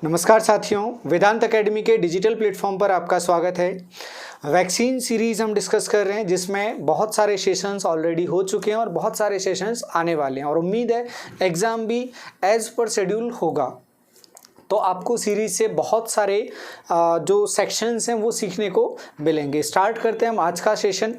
नमस्कार साथियों, वेदांत एकेडमी के डिजिटल प्लेटफॉर्म पर आपका स्वागत है। वैक्सीन सीरीज़ हम डिस्कस कर रहे हैं जिसमें बहुत सारे सेशंस ऑलरेडी हो चुके हैं और बहुत सारे सेशंस आने वाले हैं और उम्मीद है एग्ज़ाम भी एज़ पर शेड्यूल होगा। तो आपको सीरीज़ से बहुत सारे जो सेक्शंस हैं वो सीखने को मिलेंगे। स्टार्ट करते हैं हम आज का सेशन।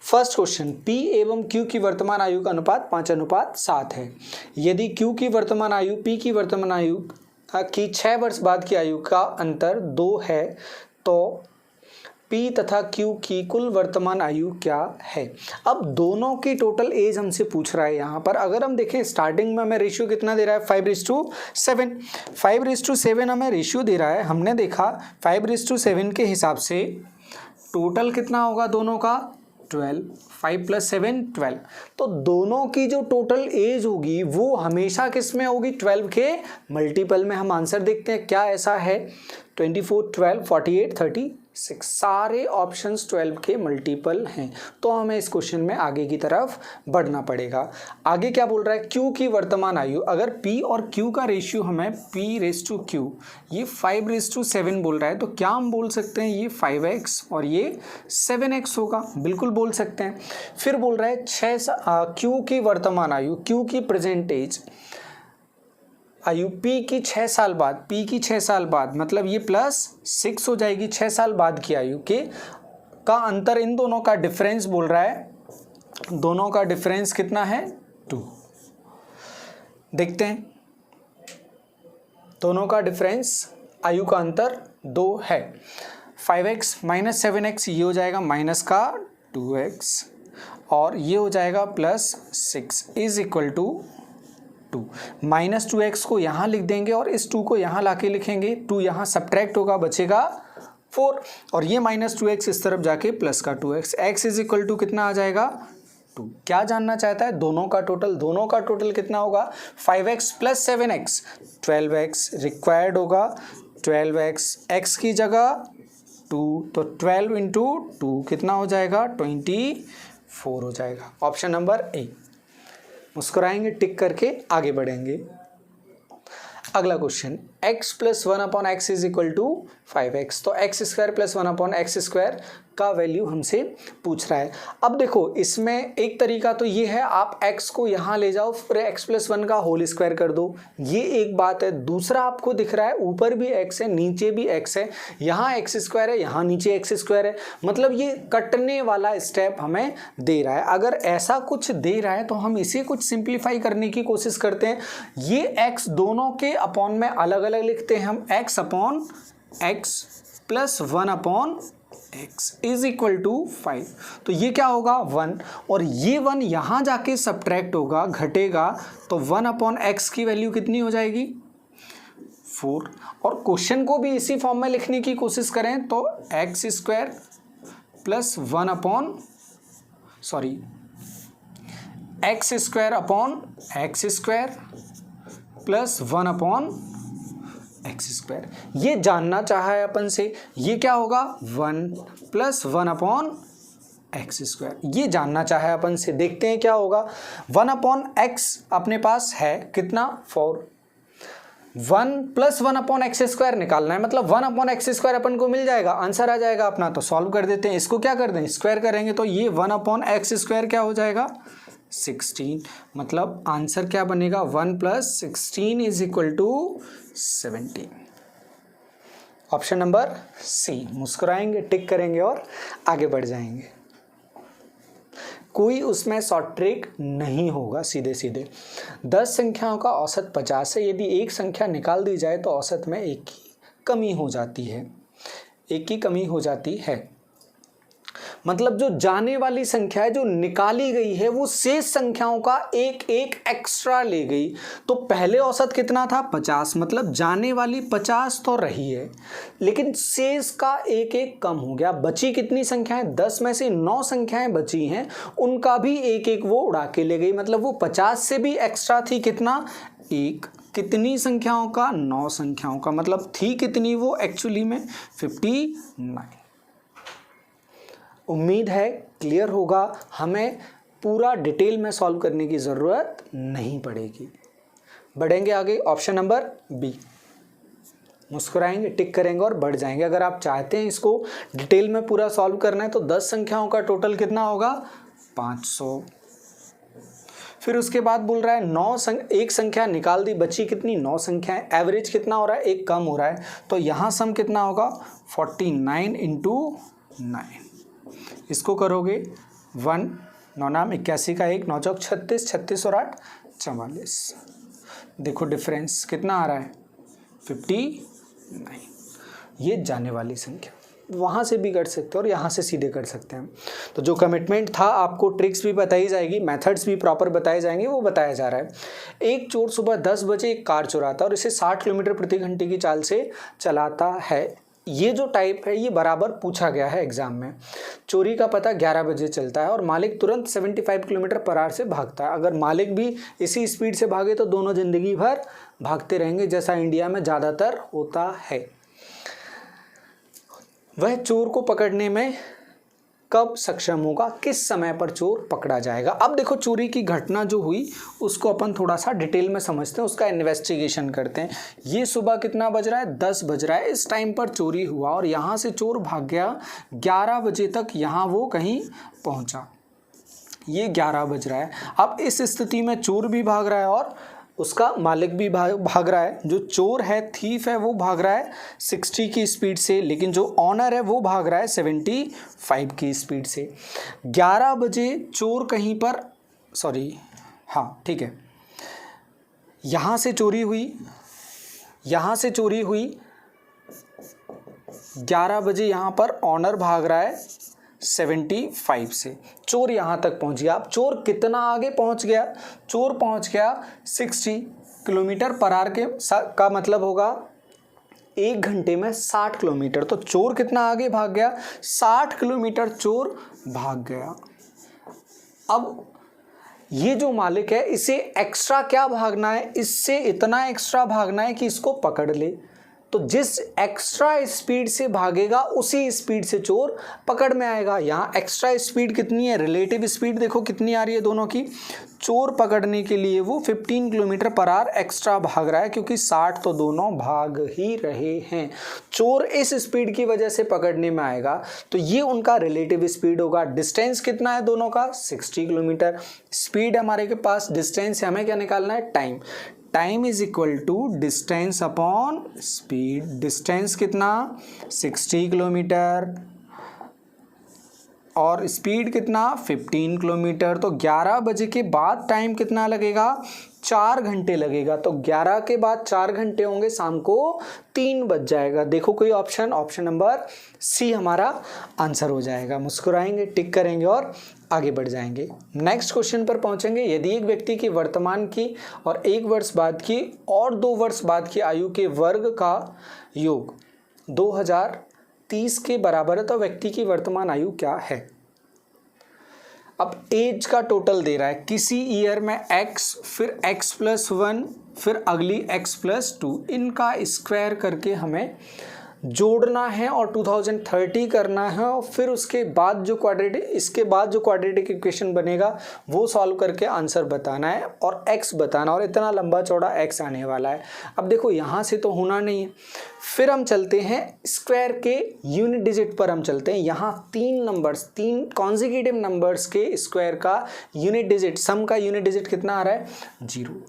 फर्स्ट क्वेश्चन, P एवं Q की वर्तमान आयु का अनुपात 5:7 है। यदि Q की वर्तमान आयु P की वर्तमान आयु की 6 वर्ष बाद की आयु का अंतर 2 है तो P तथा Q की कुल वर्तमान आयु क्या है। अब दोनों की टोटल एज हमसे पूछ रहा है। यहाँ पर अगर हम देखें स्टार्टिंग में हमें रेशियो कितना दे रहा है 5:7। 5:7 हमें रेशियो दे रहा है। हमने देखा 5:7 के हिसाब से टोटल कितना होगा दोनों का 12। 5 + 7 12। तो दोनों की जो टोटल एज होगी वो हमेशा किस में होगी 12 के मल्टीपल में। हम आंसर देखते हैं क्या ऐसा है। 24 12 48 36 सारे ऑप्शंस 12 के मल्टीपल हैं। तो हमें इस क्वेश्चन में आगे की तरफ बढ़ना पड़ेगा। आगे क्या बोल रहा है Q की वर्तमान आयु। अगर P और Q का रेशियो हमें P/Q ये 5:7 बोल रहा है तो क्या हम बोल सकते हैं ये 5x और ये 7x होगा। बिल्कुल बोल सकते हैं। फिर बोल रहा है Q की वर्तमान आयु, Q की प्रेजेंट एज आयु P की 6 साल बाद, P की 6 साल बाद मतलब ये +6 हो जाएगी। 6 साल बाद की आयु के का अंतर, इन दोनों का डिफरेंस बोल रहा है। दोनों का डिफरेंस कितना है 2। देखते हैं दोनों का डिफरेंस, आयु का अंतर 2 है। 5x - 7x ये हो जाएगा माइनस का 2x और ये हो जाएगा +6 = 2। -2x को यहाँ लिख देंगे और इस 2 को यहाँ लाके लिखेंगे। 2 यहाँ सब्ट्रैक्ट होगा, बचेगा 4 और ये -2x इस तरफ जाके प्लस का 2x। x = कितना आ जाएगा 2। क्या जानना चाहता है दोनों का टोटल। दोनों का टोटल कितना होगा 5x + 7x 12x रिक्वायर्ड होगा। 12x x की जगह 2 तो 12 × 2 कितना हो जाएगा 24 हो जाएगा। Option number A. मुस्कुराएंगे, टिक करके आगे बढ़ेंगे। अगला क्वेश्चन, x + 1/x = 5x। तो x² + 1/x² का वैल्यू हमसे पूछ रहा है। अब देखो इसमें एक तरीका तो ये है, आप x को यहाँ ले जाओ फिर x + 1 का होल स्क्वायर कर दो, ये एक बात है। दूसरा आपको दिख रहा है ऊपर भी x है नीचे भी x है, यहाँ x² है यहाँ नीचे x² है, मतलब ये कटने वाला स्टेप हमें दे रहा है। अगर ऐसा कुछ दे रहा है तो हम इसे कुछ सिंप्लीफाई करने की कोशिश करते हैं। ये x दोनों के अपॉन में अलग अलग लिखते हैं हम, x/x + 1/x = 5। तो ये क्या होगा 1 और ये 1 यहाँ जाके सब्ट्रैक्ट होगा, घटेगा तो 1/x की वैल्यू कितनी हो जाएगी 4। और क्वेश्चन को भी इसी फॉर्म में लिखने की कोशिश करें तो x² + 1/x² + 1/x²। ये जानना चाहा है अपन से, ये क्या होगा 1 + 1/x²। ये जानना चाहा है अपन से, देखते हैं क्या होगा। 1/x अपने पास है कितना 4। 1 + 1/x² निकालना है, मतलब 1/x² अपन को मिल जाएगा, आंसर आ जाएगा अपना। तो सॉल्व कर देते हैं, इसको क्या कर दें स्क्वायर करेंगे तो ये 1/x² क्या हो जाएगा 16। मतलब आंसर क्या बनेगा 1 + 16 = 17। ऑप्शन नंबर सी। मुस्कुराएंगे, टिक करेंगे और आगे बढ़ जाएंगे। कोई उसमें शॉर्ट ट्रिक नहीं होगा, सीधे सीधे 10 संख्याओं का औसत 50 है। यदि एक संख्या निकाल दी जाए तो औसत में एक की कमी हो जाती है। एक की कमी हो जाती है मतलब जो जाने वाली संख्या है जो निकाली गई है वो शेष संख्याओं का एक एक एक्स्ट्रा ले गई। तो पहले औसत कितना था 50, मतलब जाने वाली 50 तो रही है लेकिन शेष का एक एक कम हो गया। बची कितनी संख्याएं 10 में से 9 संख्याएं बची हैं, उनका भी एक एक वो उड़ा के ले गई। मतलब वो 50 से भी एक्स्ट्रा थी कितना एक। कितनी संख्याओं का 9 संख्याओं का, मतलब थी कितनी वो एक्चुअली में 59। उम्मीद है क्लियर होगा, हमें पूरा डिटेल में सॉल्व करने की ज़रूरत नहीं पड़ेगी। बढ़ेंगे आगे, ऑप्शन नंबर बी। मुस्कुराएंगे, टिक करेंगे और बढ़ जाएंगे। अगर आप चाहते हैं इसको डिटेल में पूरा सॉल्व करना है तो 10 संख्याओं का टोटल कितना होगा 500। फिर उसके बाद बोल रहा है एक संख्या निकाल दी, बची कितनी 9 संख्याएं, एवरेज कितना हो रहा है, एक कम हो रहा है, तो यहाँ सम कितना होगा 49 × 9। इसको करोगे 1 9 नाम 81 का 1 9 चौक 36, 36 और 8 44। देखो डिफरेंस कितना आ रहा है 59। ये जाने वाली संख्या, वहाँ से भी कर सकते हैं और यहाँ से सीधे कर सकते हैं। तो जो कमिटमेंट था, आपको ट्रिक्स भी बताई जाएगी, मेथड्स भी प्रॉपर बताए जाएंगे, वो बताया जा रहा है। एक चोर सुबह 10 बजे एक कार चुराता है और इसे 60 किलोमीटर प्रति घंटे की चाल से चलाता है। ये जो टाइप है ये बराबर पूछा गया है एग्जाम में। चोरी का पता 11 बजे चलता है और मालिक तुरंत 75 किलोमीटर पर आवर से भागता है। अगर मालिक भी इसी स्पीड से भागे तो दोनों जिंदगी भर भागते रहेंगे, जैसा इंडिया में ज़्यादातर होता है। वह चोर को पकड़ने में कब सक्षम होगा, किस समय पर चोर पकड़ा जाएगा। अब देखो चोरी की घटना जो हुई उसको अपन थोड़ा सा डिटेल में समझते हैं, उसका इन्वेस्टिगेशन करते हैं। ये सुबह कितना बज रहा है 10 बज रहा है, इस टाइम पर चोरी हुआ और यहाँ से चोर भाग गया 11 बजे तक, यहाँ वो कहीं पहुँचा। ये 11 बज रहा है। अब इस स्थिति में चोर भी भाग रहा है और उसका मालिक भी भाग रहा है। जो चोर है, थीफ है, वो भाग रहा है 60 की स्पीड से, लेकिन जो ऑनर है वो भाग रहा है 75 की स्पीड से। 11 बजे चोर कहीं पर, हाँ ठीक है, यहाँ से चोरी हुई, 11 बजे यहाँ पर ऑनर भाग रहा है 75 से, चोर यहाँ तक पहुँच गया। अब चोर कितना आगे पहुँच गया, चोर पहुँच गया 60 किलोमीटर पर आवर के का मतलब होगा 1 घंटे में 60 किलोमीटर। तो चोर कितना आगे भाग गया 60 किलोमीटर चोर भाग गया। अब ये जो मालिक है इसे एक्स्ट्रा क्या भागना है, इससे इतना एक्स्ट्रा भागना है कि इसको पकड़ ले। तो जिस एक्स्ट्रा स्पीड से भागेगा उसी स्पीड से चोर पकड़ में आएगा। यहाँ एक्स्ट्रा स्पीड कितनी है, रिलेटिव स्पीड देखो कितनी आ रही है दोनों की। चोर पकड़ने के लिए वो 15 किलोमीटर पर आवर एक्स्ट्रा भाग रहा है, क्योंकि 60 तो दोनों भाग ही रहे हैं। चोर इस स्पीड की वजह से पकड़ने में आएगा, तो ये उनका रिलेटिव स्पीड होगा। डिस्टेंस कितना है दोनों का 60 किलोमीटर। स्पीड हमारे के पास, डिस्टेंस हमें क्या निकालना है time. Time is equal to distance upon speed. Distance कितना 60 किलोमीटर और स्पीड कितना 15 किलोमीटर। तो 11 बजे के बाद टाइम कितना लगेगा 4 घंटे लगेगा। तो 11 के बाद 4 घंटे होंगे, शाम को 3 बज जाएगा। देखो कोई ऑप्शन नंबर सी हमारा आंसर हो जाएगा। मुस्कुराएंगे, टिक करेंगे और आगे बढ़ जाएंगे। नेक्स्ट क्वेश्चन पर पहुंचेंगे। यदि एक व्यक्ति की वर्तमान की और 1 वर्ष बाद की और 2 वर्ष बाद की आयु के वर्ग का योग 2030 के बराबर है तो व्यक्ति की वर्तमान आयु क्या है। अब एज का टोटल दे रहा है, किसी ईयर में x, फिर x+1, फिर अगली x+2, इनका स्क्वायर करके हमें जोड़ना है और 2030 करना है। और फिर उसके बाद जो क्वाड्रेटिक इक्वेशन बनेगा वो सॉल्व करके आंसर बताना है और x बताना, और इतना लंबा चौड़ा x आने वाला है। अब देखो यहाँ से तो होना नहीं है, फिर हम चलते हैं स्क्वायर के यूनिट डिजिट पर। हम चलते हैं यहाँ 3 कॉन्जिक्यूटिव नंबर्स के स्क्वायर का यूनिट डिजिट, सम का यूनिट डिजिट कितना आ रहा है 0।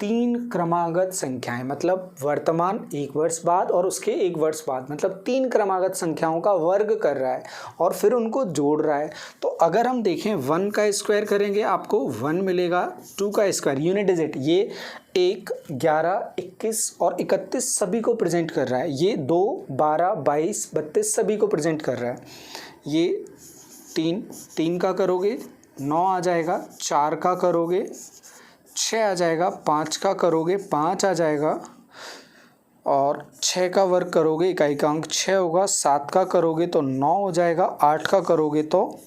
3 क्रमागत संख्याएं, मतलब वर्तमान 1 वर्ष बाद और उसके 1 वर्ष बाद, मतलब 3 क्रमागत संख्याओं का वर्ग कर रहा है और फिर उनको जोड़ रहा है। तो अगर हम देखें 1 का स्क्वायर करेंगे आपको 1 मिलेगा, 2 का स्क्वायर यूनिट डिजिट ये 1, 11, 21 और 31 सभी को प्रेजेंट कर रहा है। ये 2, 12, 22, 32 सभी को प्रेजेंट कर रहा है। ये 3 का करोगे 9 आ जाएगा, 4 का करोगे 6 आ जाएगा, 5 का करोगे 5 आ जाएगा और 6 का वर्ग करोगे इकाई का अंक 6 होगा, 7 का करोगे तो 9 हो जाएगा, 8 का करोगे तो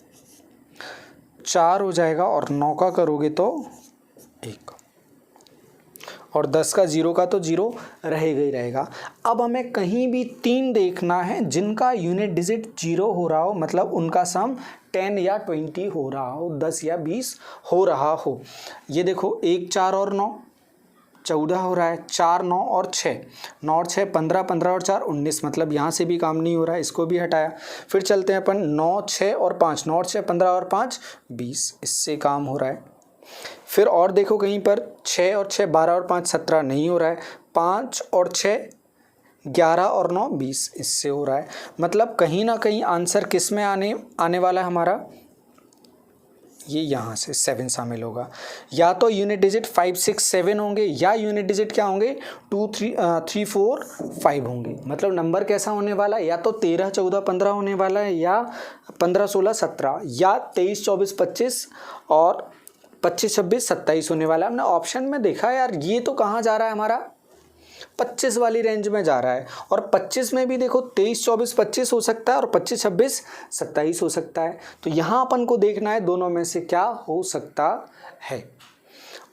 4 हो जाएगा और 9 का करोगे तो 1, और 10 का 0 का तो 0 रहेगा ही रहेगा। अब हमें कहीं भी 3 देखना है जिनका यूनिट डिजिट 0 हो रहा हो, मतलब उनका सम 10 या 20 हो रहा हो, 10 या 20 हो रहा हो। ये देखो 1, 4 और 9, 14 हो रहा है, 4 9 और 6, 9 और 6 15, 15 और 4 19, मतलब यहाँ से भी काम नहीं हो रहा है, इसको भी हटाया। फिर चलते हैं अपन 9 6 और 5, 9 और 6 15 और 5 20, इससे काम हो रहा है। फिर और देखो कहीं पर 6 और 6 12 और 5 17 नहीं हो रहा है, 5 और 6 11 और 9 20, इससे हो रहा है। मतलब कहीं ना कहीं आंसर किस में आने वाला है हमारा, ये यहाँ से 7 शामिल होगा। या तो यूनिट डिजिट 5 6 7 होंगे, या यूनिट डिजिट क्या होंगे 2 3 4 5 होंगे। मतलब नंबर कैसा होने वाला है, या तो 13 14 15 होने वाला है, या 15 16 17, या 23 24 25 और 25 26 27 होने वाला है। हमने ऑप्शन में देखा यार ये तो कहाँ जा रहा है हमारा, 25 वाली रेंज में जा रहा है। और 25 में भी देखो 23 24 25 हो सकता है और 25 26 27 हो सकता है। तो यहाँ अपन को देखना है दोनों में से क्या हो सकता है।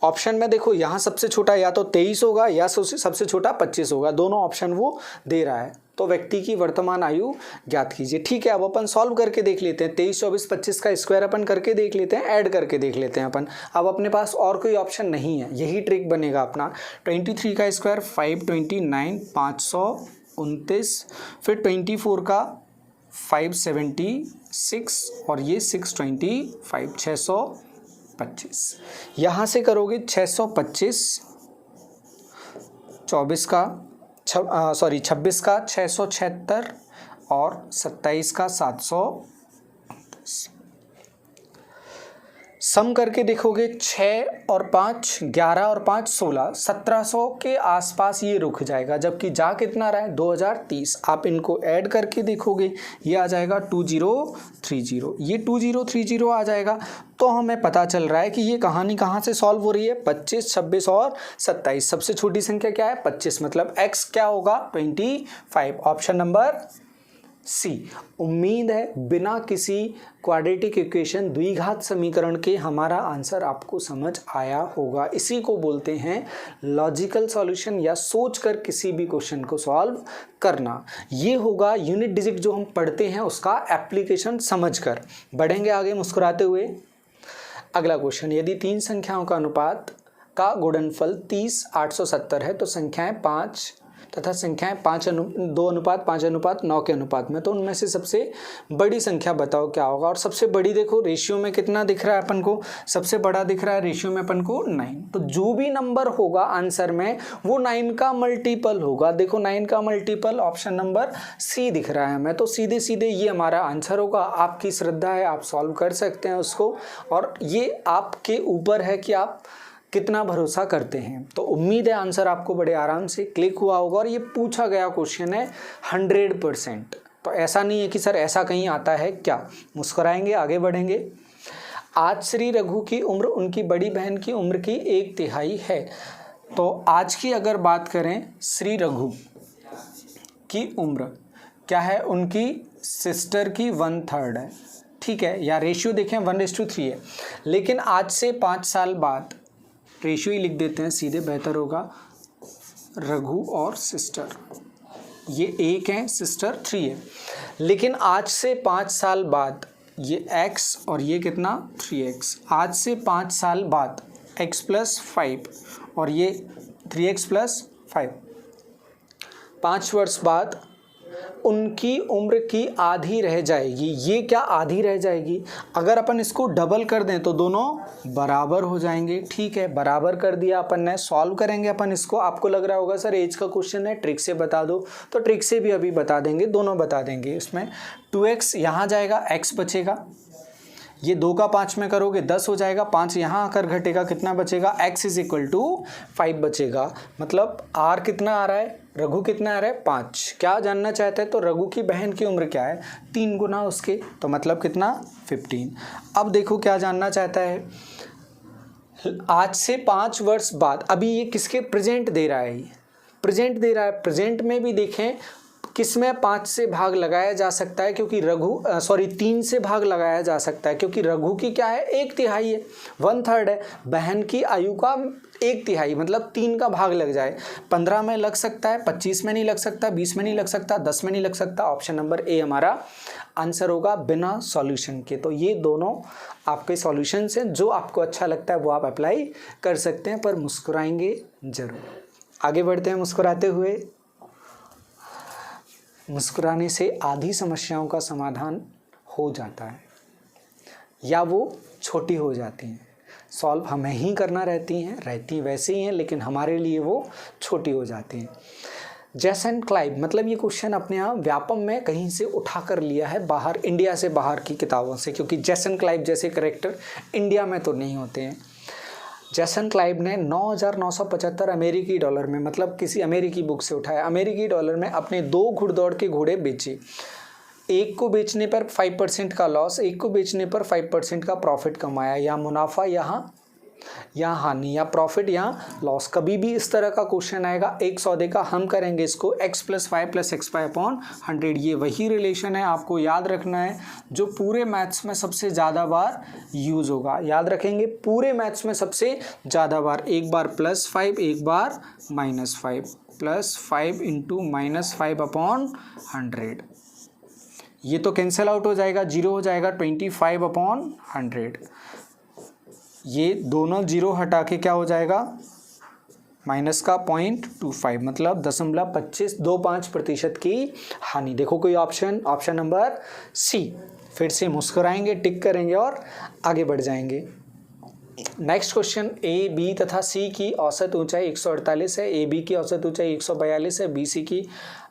ऑप्शन में देखो यहाँ सबसे छोटा या तो 23 होगा या सबसे छोटा 25 होगा, दोनों ऑप्शन वो दे रहा है। तो व्यक्ति की वर्तमान आयु ज्ञात कीजिए। ठीक है, अब अपन सॉल्व करके देख लेते हैं। 23 24 25 का स्क्वायर अपन करके देख लेते हैं, ऐड करके देख लेते हैं अपन। अब अपने पास और कोई ऑप्शन नहीं है, यही ट्रिक बनेगा अपना। 23 का स्क्वायर 529 529, फिर 24 का 576 और ये 625 625। यहाँ से करोगे 625, 26 का 676 और 27 का 729। सम करके देखोगे 6 और 5 11 और 5 16, 1700 के आसपास ये रुक जाएगा, जबकि जा कितना रहा है 2030। आप इनको ऐड करके देखोगे ये आ जाएगा 2030, ये 2030 आ जाएगा। तो हमें पता चल रहा है कि ये कहानी कहाँ से सॉल्व हो रही है, 25 26 और 27। सबसे छोटी संख्या क्या है 25, मतलब x क्या होगा 25। Option number C. उम्मीद है बिना किसी क्वाड्रेटिक इक्वेशन द्विघात समीकरण के हमारा आंसर आपको समझ आया होगा। इसी को बोलते हैं लॉजिकल सॉल्यूशन, या सोचकर किसी भी क्वेश्चन को सॉल्व करना। ये होगा यूनिट डिजिट जो हम पढ़ते हैं उसका एप्लीकेशन समझकर। बढ़ेंगे आगे मुस्कुराते हुए। अगला क्वेश्चन, यदि 3 संख्याओं का अनुपात का गुणनफल 30 870 है तो संख्याएं 5 तथा संख्याएं 2:5:9 के अनुपात में, तो उनमें से सबसे बड़ी संख्या बताओ क्या होगा। और सबसे बड़ी देखो रेशियो में कितना दिख रहा है अपन को, सबसे बड़ा दिख रहा है रेशियो में अपन को 9। तो जो भी नंबर होगा आंसर में वो 9 का मल्टीपल होगा। देखो 9 का मल्टीपल ऑप्शन नंबर सी दिख रहा है हमें, तो सीधे सीधे ये हमारा आंसर होगा। आपकी श्रद्धा है, आप सॉल्व कर सकते हैं उसको, और ये आपके ऊपर है कि आप कितना भरोसा करते हैं। तो उम्मीद है आंसर आपको बड़े आराम से क्लिक हुआ होगा। और ये पूछा गया क्वेश्चन है 100%, तो ऐसा नहीं है कि सर ऐसा कहीं आता है क्या। मुस्कुराएंगे, आगे बढ़ेंगे। आज श्री रघु की उम्र उनकी बड़ी बहन की उम्र की 1/3 है। तो आज की अगर बात करें, श्री रघु की उम्र क्या है, उनकी सिस्टर की 1/3 है। ठीक है, या रेशियो देखें 1:3 है। लेकिन आज से 5 साल बाद, रेशियो ही लिख देते हैं सीधे, बेहतर होगा। रघु और सिस्टर, ये 1 है, सिस्टर 3 है। लेकिन आज से 5 साल बाद ये x और ये कितना 3x। आज से 5 साल बाद x + 5 और ये 3x + 5। 5 वर्ष बाद उनकी उम्र की आधी रह जाएगी। ये क्या आधी रह जाएगी, अगर अपन इसको डबल कर दें तो दोनों बराबर हो जाएंगे। ठीक है, बराबर कर दिया अपन ने। सॉल्व करेंगे अपन इसको। आपको लग रहा होगा सर एज का क्वेश्चन है, ट्रिक से बता दो, तो ट्रिक से भी अभी बता देंगे, दोनों बता देंगे। इसमें 2x यहाँ जाएगा, x बचेगा। ये 2 का 5 में करोगे 10 हो जाएगा, 5 यहाँ आकर घटेगा, कितना बचेगा, x = 5 बचेगा। मतलब r कितना आ रहा है, रघु कितना आ रहा है 5। क्या जानना चाहते हैं, तो रघु की बहन की उम्र क्या है, 3 गुना उसके, तो मतलब कितना 15। अब देखो क्या जानना चाहता है, आज से 5 वर्ष बाद। अभी ये किसके प्रेजेंट दे रहा है, प्रेजेंट दे रहा है। प्रेजेंट में भी देखें किस में 5 से भाग लगाया जा सकता है, क्योंकि 3 से भाग लगाया जा सकता है, क्योंकि रघु की क्या है, 1/3 है, 1/3 है। बहन की आयु का 1/3 मतलब 3 का भाग लग जाए। 15 में लग सकता है, 25 में नहीं लग सकता, 20 में नहीं लग सकता, 10 में नहीं लग सकता। ऑप्शन नंबर ए हमारा आंसर होगा बिना सॉल्यूशन के। तो ये दोनों आपके सॉल्यूशन हैं, जो आपको अच्छा लगता है वो आप अप्लाई कर सकते हैं, पर मुस्कुराएंगे जरूर। आगे बढ़ते हैं मुस्कुराते हुए। मुस्कुराने से आधी समस्याओं का समाधान हो जाता है या वो छोटी हो जाती हैं। सॉल्व हमें ही करना रहती वैसे ही हैं, लेकिन हमारे लिए वो छोटी हो जाती हैं। जैसन क्लाइव मतलब ये क्वेश्चन अपने यहाँ व्यापम में कहीं से उठा कर लिया है, बाहर इंडिया से बाहर की किताबों से, क्योंकि जैसन क्लाइव जैसे करेक्टर इंडिया में तो नहीं होते हैं। जैसन क्लाइव ने 9,975 अमेरिकी डॉलर में, मतलब किसी अमेरिकी बुक से उठाया, अमेरिकी डॉलर में अपने 2 घुड़दौड़ के घोड़े बेचे। एक को बेचने पर 5% का लॉस, एक को बेचने पर 5% का प्रॉफिट कमाया। या मुनाफा यहाँ हानि, या प्रॉफिट यहाँ लॉस। कभी भी इस तरह का क्वेश्चन आएगा एक सौदे का, हम करेंगे इसको x + y + x/100। ये वही रिलेशन है, आपको याद रखना है, जो पूरे मैथ्स में सबसे ज़्यादा बार यूज होगा। याद रखेंगे, पूरे मैथ्स में सबसे ज़्यादा बार, एक बार +5, एक बार -5, +5 × -5/100। ये तो कैंसिल आउट हो जाएगा, 0 हो जाएगा, 25/100। ये दोनों 0 हटा के क्या हो जाएगा, माइनस का 0.25, मतलब 0.2525% की हानि। देखो कोई ऑप्शन नंबर सी। फिर से मुस्कुराएंगे, टिक करेंगे और आगे बढ़ जाएंगे। नेक्स्ट क्वेश्चन, ए, बी तथा सी की औसत ऊंचाई 148 है, ए, बी की औसत ऊंचाई 142 है, बी, सी की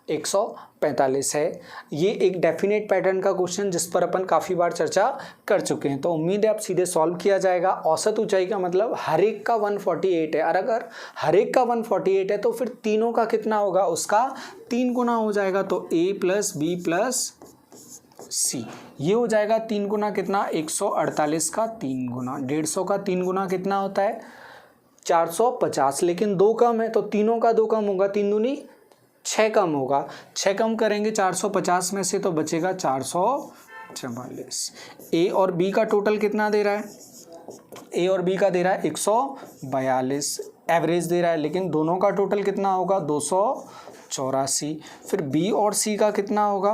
145 है। ये एक डेफिनेट पैटर्न का क्वेश्चन जिस पर अपन काफ़ी बार चर्चा कर चुके हैं, तो उम्मीद है आप सीधे सॉल्व किया जाएगा। औसत ऊंचाई का मतलब हर एक का 148 है, और अगर हर एक का 148 है तो फिर तीनों का कितना होगा, उसका 3 गुना हो जाएगा। तो a + b + c, ये हो जाएगा 3 गुना कितना, 148 का 3 गुना। 150 का 3 गुना कितना होता है, 450। लेकिन 2 कम है तो तीनों का 2 कम होगा, 3 दूनी 6 कम होगा। 6 कम करेंगे 450 में से तो बचेगा 444। ए और बी का टोटल कितना दे रहा है, ए और बी का दे रहा है 142 एवरेज दे रहा है, लेकिन दोनों का टोटल कितना होगा, 284। फिर बी और सी का कितना होगा,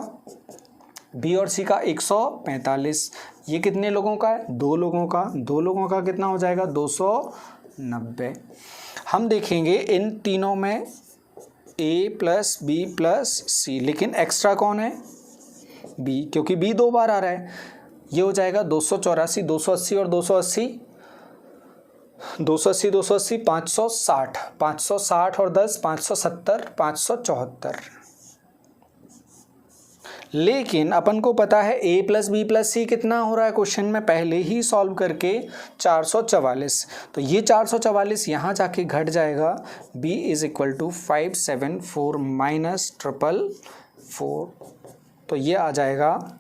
बी और सी का 145। ये कितने लोगों का है, 2 लोगों का, 2 लोगों का कितना हो जाएगा, 290। हम देखेंगे इन तीनों में a + b + c, लेकिन एक्स्ट्रा कौन है, b, क्योंकि b 2 बार आ रहा है। ये हो जाएगा 284, 280 और 280, 280 280 560, 560 और 10 570, 574। लेकिन अपन को पता है a + b + c कितना हो रहा है, क्वेश्चन में पहले ही सॉल्व करके 444। तो ये 444 यहाँ जाके घट जाएगा, b = 574 -444। तो ये आ जाएगा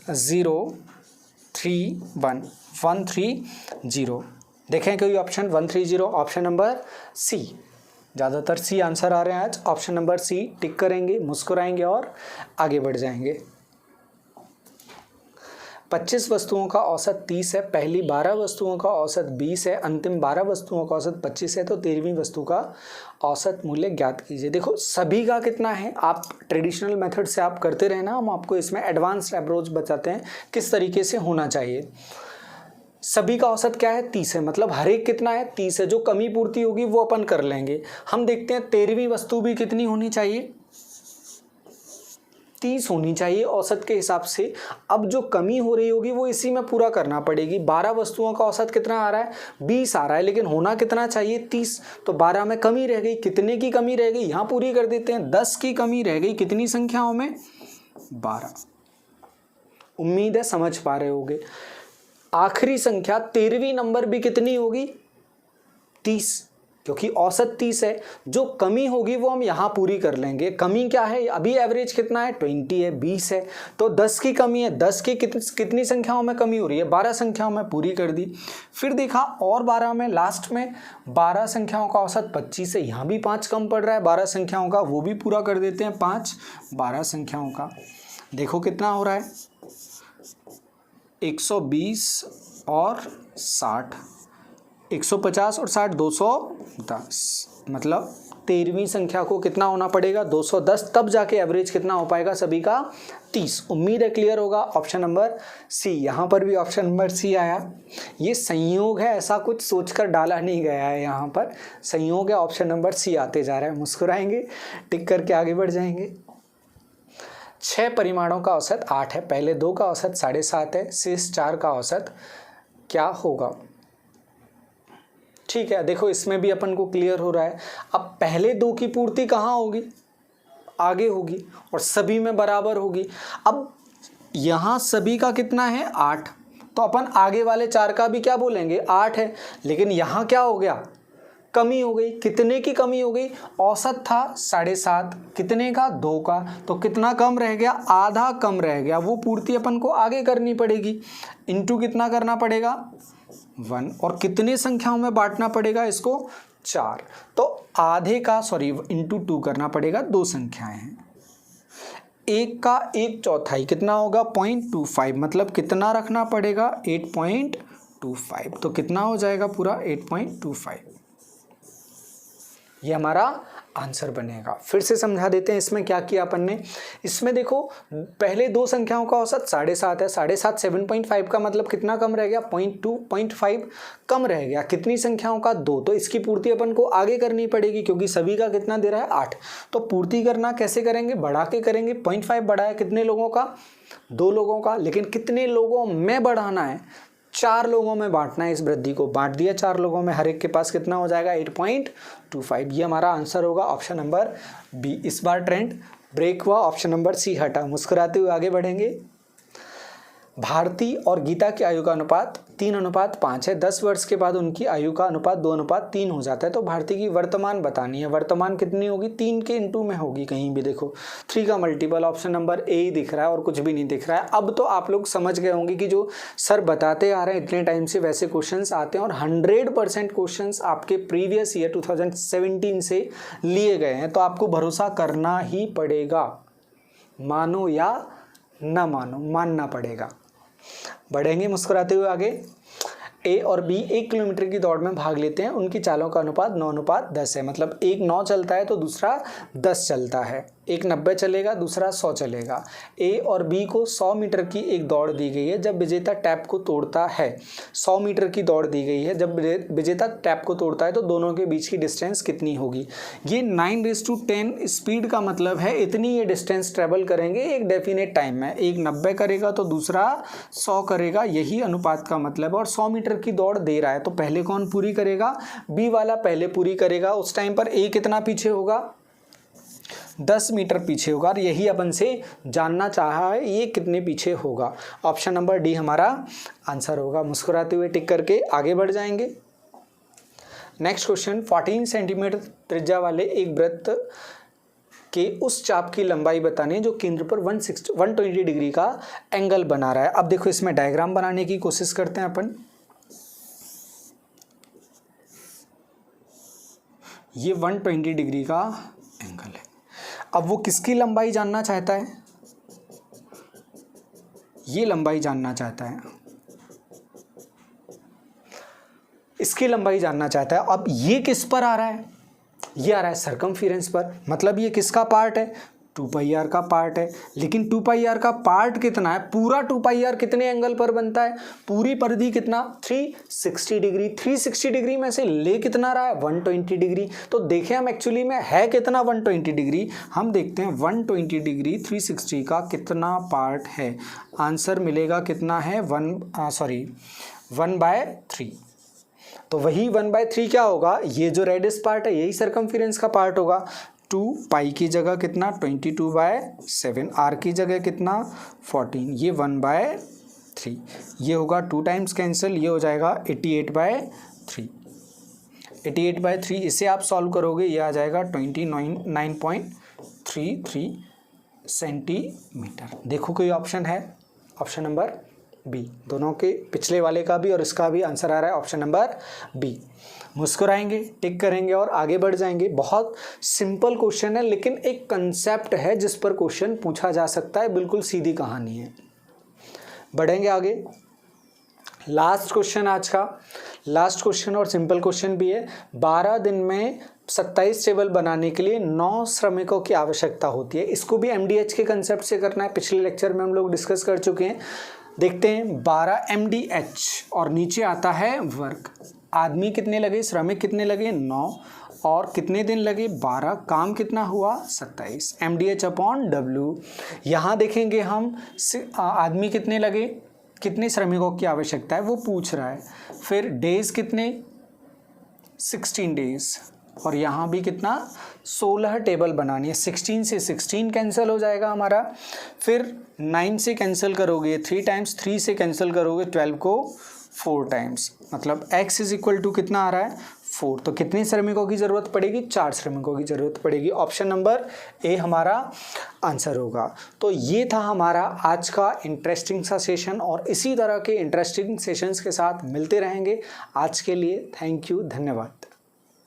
130। देखें कोई ऑप्शन 130, ऑप्शन नंबर सी। ज़्यादातर सी आंसर आ रहे हैं आज। ऑप्शन नंबर सी टिक करेंगे, मुस्कुराएंगे और आगे बढ़ जाएंगे। 25 वस्तुओं का औसत 30 है, पहली 12 वस्तुओं का औसत 20 है, अंतिम 12 वस्तुओं का औसत 25 है, तो 13वीं वस्तु का औसत मूल्य ज्ञात कीजिए। देखो सभी का कितना है, आप ट्रेडिशनल मेथड से आप करते रहना, हम आपको इसमें एडवांस्ड अप्रोच बताते हैं किस तरीके से होना चाहिए। सभी का औसत क्या है, 30 है, मतलब हर एक कितना है, 30 है। जो कमी पूर्ति होगी वो अपन कर लेंगे। हम देखते हैं 13वीं वस्तु भी कितनी होनी चाहिए, 30 होनी चाहिए औसत के हिसाब से। अब जो कमी हो रही होगी वो इसी में पूरा करना पड़ेगी। 12 वस्तुओं का औसत कितना आ रहा है, 20 आ रहा है, लेकिन होना कितना चाहिए, 30। तो 12 में कमी रह गई, कितने की कमी रह गई, यहाँ पूरी कर देते हैं। 10 की कमी रह गई, कितनी संख्याओं में, 12। उम्मीद है समझ पा रहे होगे। आखिरी संख्या 13वीं नंबर भी कितनी होगी, 30। क्योंकि औसत 30 है, जो कमी होगी वो हम यहाँ पूरी कर लेंगे। कमी क्या है, अभी एवरेज कितना है 20 है, 20 है, तो 10 की कमी है। 10 की कितनी संख्याओं में कमी हो रही है, 12 संख्याओं में, पूरी कर दी। फिर देखा और 12 में, लास्ट में 12 संख्याओं का औसत 25 है, यहाँ भी 5 कम पड़ रहा है 12 संख्याओं का, वो भी पूरा कर देते हैं 5 12 संख्याओं का। देखो कितना हो रहा है 120 और 60, 150 और 60 210, मतलब 13वीं संख्या को कितना होना पड़ेगा 210, तब जाके एवरेज कितना हो पाएगा सभी का 30। उम्मीद है क्लियर होगा। ऑप्शन नंबर सी, यहाँ पर भी ऑप्शन नंबर सी आया। ये संयोग है, ऐसा कुछ सोचकर डाला नहीं गया है, यहाँ पर संयोग है, ऑप्शन नंबर सी आते जा रहा है। मुस्कुराएंगे, टिक करके आगे बढ़ जाएंगे। 6 परिमाणों का औसत 8 है, पहले 2 का औसत 7.5 है, शेष 4 का औसत क्या होगा। ठीक है, देखो इसमें भी अपन को क्लियर हो रहा है। अब पहले 2 की पूर्ति कहाँ होगी, आगे होगी, और सभी में बराबर होगी। अब यहाँ सभी का कितना है 8, तो अपन आगे वाले 4 का भी क्या बोलेंगे 8 है, लेकिन यहाँ क्या हो गया कमी हो गई। कितने की कमी हो गई, औसत था 7.5, कितने का 2 का, तो कितना कम रह गया, आधा कम रह गया। वो पूर्ति अपन को आगे करनी पड़ेगी, इनटू कितना करना पड़ेगा 1, और कितने संख्याओं में बांटना पड़ेगा इसको 4, तो आधे का इंटू 2 करना पड़ेगा। 2 संख्याएं हैं, 1 का 1/4 कितना होगा 0.25, मतलब कितना रखना पड़ेगा 8.25, तो कितना हो जाएगा पूरा 8.25। ये हमारा आंसर बनेगा। फिर से समझा देते हैं इसमें क्या किया अपन ने। इसमें देखो पहले 2 संख्याओं का औसत 7.5 है, 7.5 7.5 का मतलब कितना कम रह गया 0.5 कम रह गया। कितनी संख्याओं का 2, तो इसकी पूर्ति अपन को आगे करनी पड़ेगी, क्योंकि सभी का कितना दे रहा है 8। तो पूर्ति करना कैसे करेंगे, बढ़ा के करेंगे। 0.5 बढ़ाया कितने लोगों का 2 लोगों का, लेकिन कितने लोगों में बढ़ाना है 4 लोगों में बांटना है। इस वृद्धि को बांट दिया 4 लोगों में, हर एक के पास कितना हो जाएगा 8.25। ये हमारा आंसर होगा ऑप्शन नंबर बी। इस बार ट्रेंड ब्रेक हुआ, ऑप्शन नंबर सी हटा। मुस्कुराते हुए आगे बढ़ेंगे। भारती और गीता की आयु का अनुपात 3:5 है। 10 वर्ष के बाद उनकी आयु का अनुपात 2:3 हो जाता है। तो भारती की वर्तमान बतानी है। वर्तमान कितनी होगी, 3 के इंटू में होगी। कहीं भी देखो 3 का मल्टीपल, ऑप्शन नंबर ए ही दिख रहा है और कुछ भी नहीं दिख रहा है। अब तो आप लोग समझ गए होंगे कि जो सर बताते आ रहे हैं इतने टाइम से वैसे क्वेश्चंस आते हैं, और 100% क्वेश्चंस आपके प्रीवियस ईयर 2017 से लिए गए हैं। तो आपको भरोसा करना ही पड़ेगा, मानो या ना मानो, मानना पड़ेगा। बढ़ेंगे मुस्कुराते हुए आगे। ए और बी 1 किलोमीटर की दौड़ में भाग लेते हैं। उनकी चालों का अनुपात 9:10 है, मतलब एक 9 चलता है तो दूसरा 10 चलता है। एक 90 चलेगा, दूसरा 100 चलेगा। ए और बी को 100 मीटर की एक दौड़ दी गई है। जब विजेता टैप को तोड़ता है, 100 मीटर की दौड़ दी गई है, जब विजेता टैप को तोड़ता है तो दोनों के बीच की डिस्टेंस कितनी होगी। ये 9:10 स्पीड का मतलब है इतनी ये डिस्टेंस ट्रेवल करेंगे एक डेफिनेट टाइम में। एक 90 करेगा तो दूसरा 100 करेगा, यही अनुपात का मतलब है। और 100 मीटर की दौड़ दे रहा है तो पहले कौन पूरी करेगा, बी वाला पहले पूरी करेगा। उस टाइम पर ए कितना पीछे होगा, 10 मीटर पीछे होगा। और यही अपन से जानना चाहा है ये कितने पीछे होगा। ऑप्शन नंबर डी हमारा आंसर होगा। मुस्कुराते हुए टिक करके आगे बढ़ जाएंगे। नेक्स्ट क्वेश्चन, 14 सेंटीमीटर त्रिज्या वाले एक वृत्त के उस चाप की लंबाई बताने जो केंद्र पर 120 डिग्री का एंगल बना रहा है। अब देखो इसमें डायग्राम बनाने की कोशिश करते हैं अपन। ये 120 डिग्री का एंगल है। अब वो किसकी लंबाई जानना चाहता है, ये लंबाई जानना चाहता है, इसकी लंबाई जानना चाहता है। अब ये किस पर आ रहा है, ये आ रहा है सरकमफेरेंस पर, मतलब ये किसका पार्ट है, 2πr का पार्ट है। लेकिन 2πr का पार्ट कितना है, पूरा 2πr कितने एंगल पर बनता है, पूरी परिधि कितना 360 डिग्री। 360 डिग्री में से ले कितना रहा है 120 डिग्री। तो देखें हम एक्चुअली में है कितना 120 डिग्री, हम देखते हैं 120 डिग्री 360 का कितना पार्ट है। आंसर मिलेगा कितना है 1/3। तो वही 1/3 क्या होगा, ये जो रेडियस पार्ट है यही सरकमफेरेंस का पार्ट होगा। 2π की जगह कितना 22/7, r की जगह कितना 14, ये 1/3। ये होगा 2 टाइम्स कैंसिल, ये हो जाएगा 88/3। 88/3 इसे आप सॉल्व करोगे, ये आ जाएगा 29.33 सेंटीमीटर। देखो कोई ऑप्शन है, ऑप्शन नंबर बी। दोनों के पिछले वाले का भी और इसका भी आंसर आ रहा है ऑप्शन नंबर बी। मुस्कुराएंगे, टिक करेंगे और आगे बढ़ जाएंगे। बहुत सिंपल क्वेश्चन है, लेकिन एक कंसेप्ट है जिस पर क्वेश्चन पूछा जा सकता है, बिल्कुल सीधी कहानी है। बढ़ेंगे आगे। लास्ट क्वेश्चन आज का, लास्ट क्वेश्चन और सिंपल क्वेश्चन भी है। 12 दिन में 27 टेबल बनाने के लिए 9 श्रमिकों की आवश्यकता होती है। इसको भी MDH के कंसेप्ट से करना है, पिछले लेक्चर में हम लोग डिस्कस कर चुके हैं। देखते हैं 12 MDH और नीचे आता है वर्क। आदमी कितने लगे, श्रमिक कितने लगे, 9, और कितने दिन लगे, 12, काम कितना हुआ, 27, MDH/W। यहाँ देखेंगे हम आदमी कितने लगे, कितने श्रमिकों की आवश्यकता है वो पूछ रहा है। फिर डेज कितने, 16 डेज, और यहाँ भी कितना, 16 टेबल बनानी है। 16 से 16 कैंसिल हो जाएगा हमारा। फिर 9 से कैंसिल करोगे 3 टाइम्स, 3 से कैंसिल करोगे 12 को 4 टाइम्स, मतलब x = कितना आ रहा है, 4। तो कितने श्रमिकों की ज़रूरत पड़ेगी, 4 श्रमिकों की ज़रूरत पड़ेगी। ऑप्शन नंबर ए हमारा आंसर होगा। तो ये था हमारा आज का इंटरेस्टिंग सा सेशन, और इसी तरह के इंटरेस्टिंग सेशंस के साथ मिलते रहेंगे। आज के लिए थैंक यू, धन्यवाद।